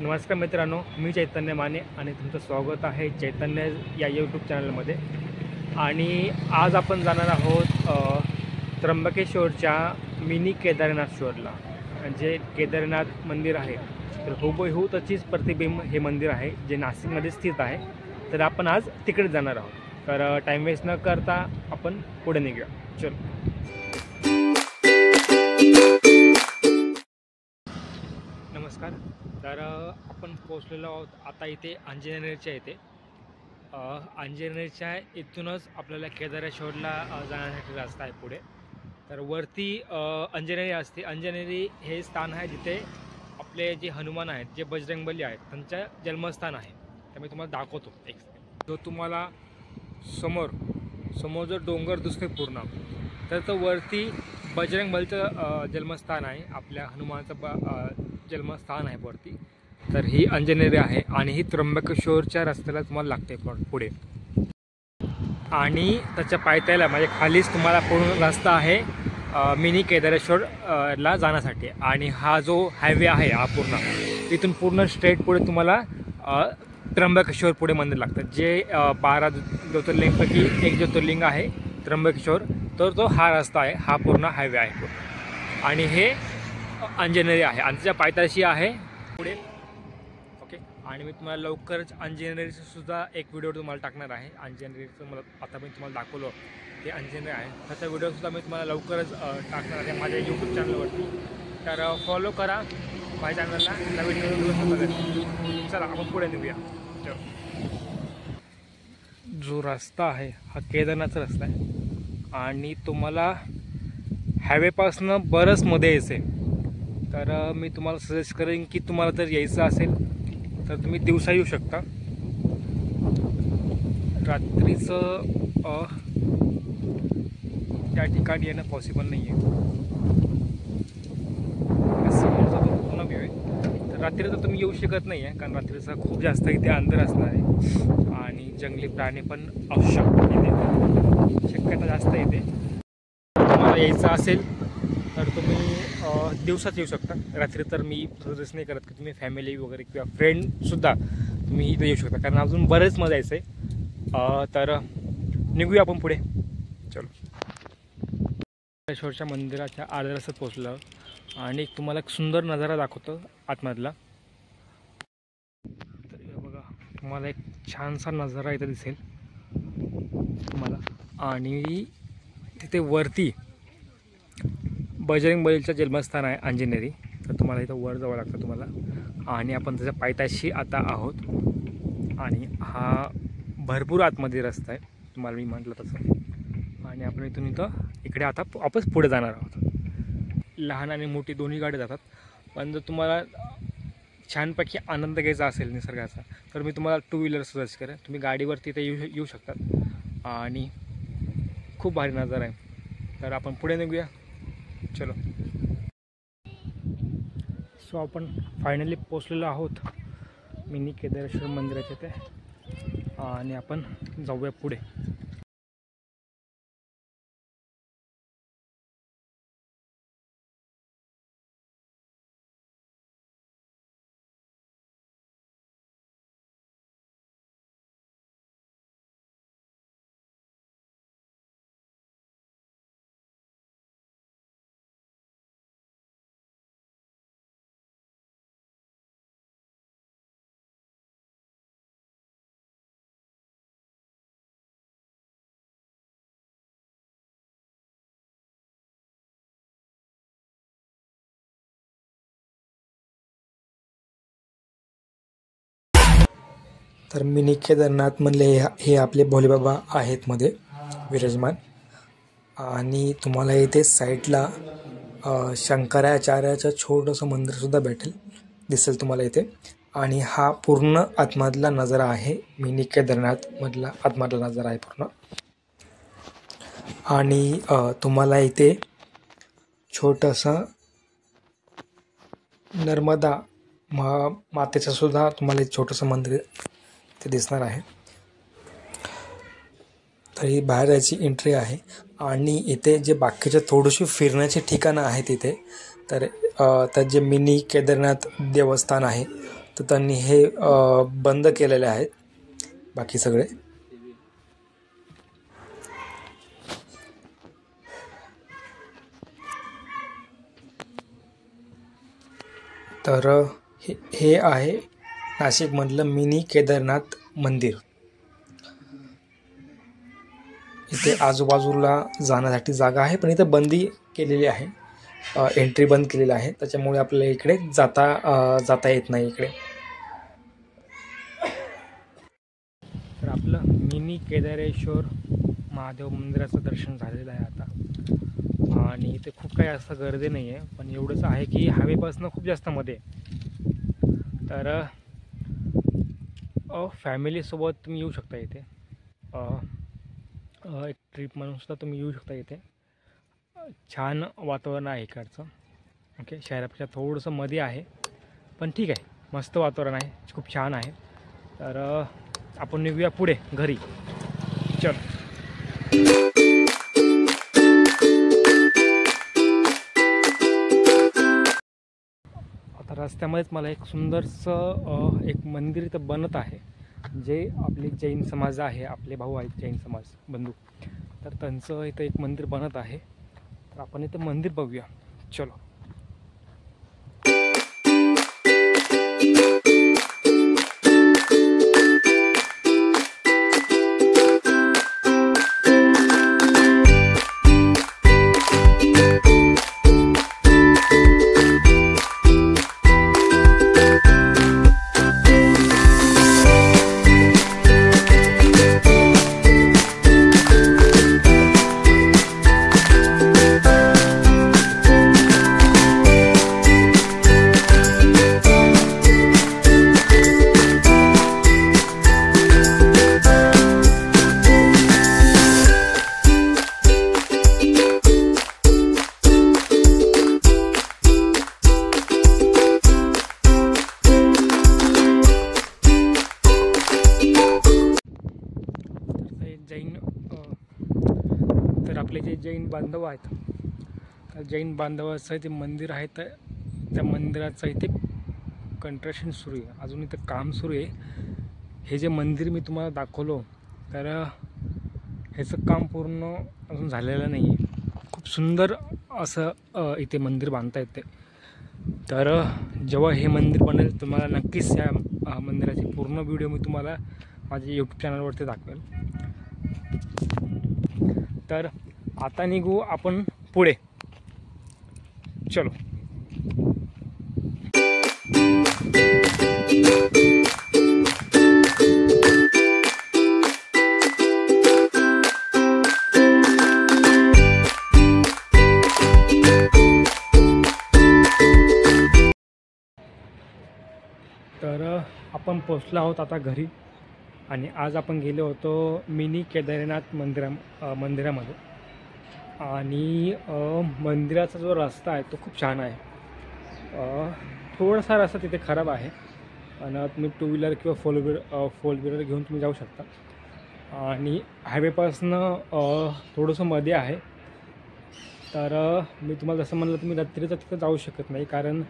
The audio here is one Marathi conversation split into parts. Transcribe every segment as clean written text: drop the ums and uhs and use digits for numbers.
नमस्कार मित्रांनो, मी चैतन्य माने आणि तुमचं स्वागत आहे चैतन्य या यूट्यूब चॅनलमध्ये। आणि आज आपण जाणार आहोत त्र्यंबकेश्वरच्या मिनी केदारनाथश्वरला। जे केदारनाथ मंदिर आहे तर हुबेहूब तशीच प्रतिबिंब हे मंदिर आहे जे नाशिकमध्ये स्थित आहे। तर आपण आज तिकडे जाणार आहोत। तर टाइम वेस्ट न करता आपण पुढे निघूया। चलो। नमस्कार। तर आपण पोहोचलेलो आहोत आता इथे अंजनेरीच्या इथे। अंजनेरीच्या इथूनच आपल्याला केदारेश्वरला जाण्यासाठी रस्ता आहे पुढे। तर वरती अंजनेरी असते। अंजनेरी हे स्थान आहे जिथे आपले जे हनुमान आहेत, जे बजरंगबली आहेत, त्यांचं जन्मस्थान आहे। त्यामुळे तुम्हाला दाखवतो एक जो तुम्हाला समोर जो डोंगर दिसतोय पूर्ण, तर तो वरती बजरंगबलीचं जन्मस्थान आहे। आपल्या हनुमानाचं जन्मस्थान आहे वरती। तर ही अंजनेरी आहे आणि ही त्र्यंबकेश्वरच्या रस्त्याला तुम्हाला लागते पुढे। आणि त्याच्या पायथ्याला म्हणजे खालीच तुम्हाला पूर्ण रस्ता आहे मिनी केदारेश्वरला जाण्यासाठी। आणि हा जो हायवे आहे हा पूर्ण इथून पूर्ण स्ट्रेट पुढे तुम्हाला त्र्यंबकेश्वर पुढे मंदिर लागतं। जे 12 ज्योतिर्लिंगपैकी एक ज्योतिर्लिंग आहे त्र्यंबकेश्वर। तर तो हा रस्ता आहे, हा पूर्ण हायवे आहे पूर्ण। आणि हे अंजनेरी आहे आणि त्याच्या पायथ्याशी आहे पुढे। ओके। आणि मी तुम्हाला लवकरच अंजनेरीचं सुद्धा एक व्हिडिओ तुम्हाला टाकणार आहे। अंजनेरीचं मला आता मी तुम्हाला दाखवलं ते अंजनेरी आहे, त्याचा व्हिडिओसुद्धा मी तुम्हाला लवकरच टाकणार आहे माझ्या यूट्यूब चॅनलवरती। तर फॉलो करा माझ्या चॅनलला, नवीन व्हिडिओ बघा। चला आपण पुढे निघूया। जो रस्ता आहे हा केदारनाथचा रस्ता आहे आणि तुम्हाला हायवेपासनं बरंच मध्ये यायचं आहे। तर मी तुम्हाला सजेस्ट करेन की तुम्हाला जर यायचं असेल तर तुम्ही दिवसा येऊ शकता। रात्रीचं त्या ठिकाणी येणं पॉसिबल नाही आहे। समोरचा तो पूर्ण व्ह्यू आहे। तर रात्रीचं तुम्ही येऊ शकत नाही आहे, कारण रात्रीचा खूप जास्त इथे अंधार असणार आहे आणि जंगली प्राणी पण असू शकतात इथे, शक्यता जास्त येते। तुम्हाला यायचं असेल तर तुम्ही दिवसात येऊ शकता। रात्री तर मी सजेस्ट नाही करत की तुम्ही फॅमिली वगैरे किंवा फ्रेंडसुद्धा तुम्ही इथे येऊ शकता, कारण अजून बरेच मजा यायचं आहे। तर निघूया आपण पुढे। चलो। केदारेश्वरच्या मंदिराच्या अर्ध्या रस्त्यात पोहोचलो आणि तुम्हाला एक सुंदर नजारा दाखवतो आतमधला। तर बघा, तुम्हाला एक छानसा नजारा इथे दिसेल तुम्हाला। आणि तिथे वरती बजरंगबलीचं जन्मस्थान आहे अंजनेरी। तर तुम्हाला इथं वर जावं लागतं तुम्हाला। आणि आपण त्याच्या पायथ्याशी आता आहोत आणि हा भरपूर आतमध्ये रस्ता आहे तुम्हाला मी म्हटलं तसं। आणि आपण इकडे आता वापस पुढे जाणार आहोत। लहान आणि मोठी दोन्ही गाडी जातात, पण जर तुम्हाला छानपैकी आनंद घ्यायचा असेल निसर्गाचा तर मी तुम्हाला 2 व्हीलर सजेस्ट करेन। तुम्ही गाडीवरती इथे येऊ शकतात आणि खूप भारी नजारा आहे। तर आपण पुढे निघूया। चलो। सो आपण फायनली पोचलेलो आहोत मिनी केदारेश्वर मंदिराच्या इथे आणि आपण जाऊया पुढे। तर मिनी केदारनाथ म्हणले हे आपले भोलेबाबा आहेत मध्ये विराजमान। आणि तुम्हाला इथे साईडला शंकराचार्याचं छोटंसं मंदिरसुद्धा दिसेल तुम्हाला इथे। आणि हा पूर्ण आतमधला नजारा आहे, मिनी केदारनाथमधला आतमधला नजारा आहे पूर्ण। आणि तुम्हाला इथे छोटंसं नर्मदा मातेचं सुद्धा तुम्हाला एक छोटंसं मंदिर ते दिसणार आहे। तर ही बाहेर जायची एंट्री आहे। आणि इथे जे बाकीचे थोडीशी फिरण्याची ठिकाणं आहेत इथे, तर जे मिनी केदारनाथ देवस्थान आहे तर त्यांनी हे बंद केलेले आहेत बाकी सगळे. तर हे आहे नाशिकमधलं मिनी केदारनाथ मंदिर. इथे आजूबाजूला जाण्यासाठी जागा आहे, पण इथं बंदी केलेली आहे, एंट्री बंद केलेली आहे, त्याच्यामुळे आपल्याला इकडे जाता येत नाही इकडे. तर आपलं मिनी केदारेश्वर महादेव मंदिराचं दर्शन झालेलं आहे आता, आणि इथे खूप काही असं गर्दी नाही आहे, पण एवढंच आहे की हायवेपासून खूप जास्त मध्ये. तर फॅमिलीसोबत तुम्ही येऊ शकता इथे, एक ट्रिप म्हणून सुद्धा तुम्ही येऊ शकता इथे. छान वातावरण आहे इकडचं. ओके, शहरापेक्षा थोडंसं मध्ये आहे, पण ठीक आहे, मस्त वातावरण आहे, खूप छान आहे. तर आपण निघूया पुढे घरी. चल. आता रस्त्यामध्येच मला एक सुंदरसं एक मंदिर इथं बनत आहे, जे आपले जैन समाज आहे, आपले भाऊ आहेत जैन समाज बंधू, तर त्यांचं इथं एक मंदिर बनत आहे. तर आपण इथं मंदिर बघूया. चलो. तर आपले जे जैन बांधव आहेत, तर जैन बांधवाचं ते मंदिर आहे, तर त्या मंदिराचं इथे कंस्ट्रक्शन सुरू आहे, अजून इथं काम सुरू आहे. हे जे मंदिर मी तुम्हाला दाखवलं, तर ह्याचं काम पूर्ण अजून झालेलं नाही आहे. खूप सुंदर असं इथे मंदिर बांधता येते. तर जेव्हा हे मंदिर बनेल, तुम्हाला नक्कीच या मंदिराची पूर्ण व्हिडिओ मी तुम्हाला माझ्या यूट्यूब चॅनलवरती दाखवेल. तर आता निघू आपण पुढे. चलो. तर आपण पोचलो आहोत आता घरी, आणि आज आपण गेलो होतो मिनी केदारनाथ मंदिरामध्ये. आणि मंदिराचा जो रस्ता आहे तो खूप छान आहे. थोडासा रस्ता तिथे खराब आहे, आणि तुम्ही 2 व्हीलर किंवा 4 व्हीलर घेऊन तुम्ही जाऊ शकता. आणि हायवेपासनं थोडंसं मध्ये आहे. तर मी तुम्हाला जसं म्हणलं, तुम्ही रात्रीचं तिथं जाऊ शकत नाही, कारण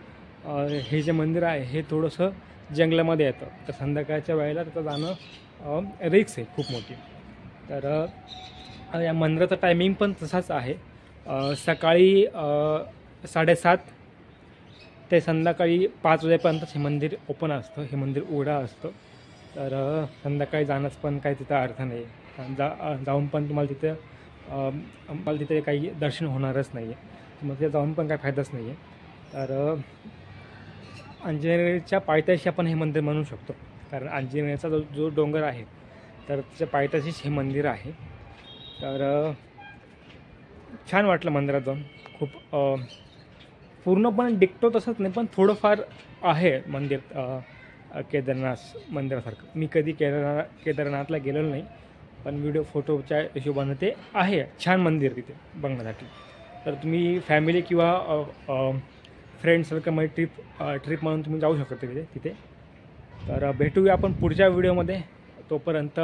हे जे मंदिर आहे हे थोडंसं जंगलामध्ये येतं, तर संध्याकाळच्या वेळेला तिथं जाणं रिस्क आहे खूप मोठी. तर या मंदिराचा टायमिंग पण तसाच आहे, सकाळी 7:30 ते संध्याकाळी 5 वाजेपर्यंत हे मंदिर ओपन असतं, हे मंदिर उघडं असतं. तर संध्याकाळी जाण्यास पण काही तिथं अर्थ नाही, जाऊन पण तुम्हाला तिथे काही दर्शन होणारच नाही आहे, मग तिथे जाऊन पण काही फायदाच नाही आहे. तर अंजनेरीच्या पायथ्याशी आपण हे मंदिर म्हणू शकतो, कारण अंजनेरीचा जो डोंगर आहे, तर त्याच्या पायथ्याशीच हे मंदिर आहे. तर छान वाटलं मंदिरात जाऊन. खूप पूर्णपणे डिक्टो तसंच नाही, पण थोडंफार आहे मंदिर केदारनाथ मंदिरासारखं. मी कधी केदारनाथला गेलेलो नाही, पण व्हिडिओ फोटोच्या हिशोबानं ते आहे छान मंदिर तिथे बघण्यासाठी. तर तुम्ही फॅमिली किंवा फ्रेंड सर्कलमध्ये ट्रिप म्हणून तुम्ही जाऊ शकता तिथे. तर भेटूया आपण पुढच्या व्हिडिओमध्ये. तोपर्यंत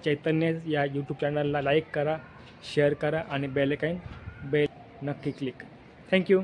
चैतन्य या यूट्यूब चॅनलला लाईक करा, शेअर करा, आणि बेल नक्की क्लिक. थँक्यू.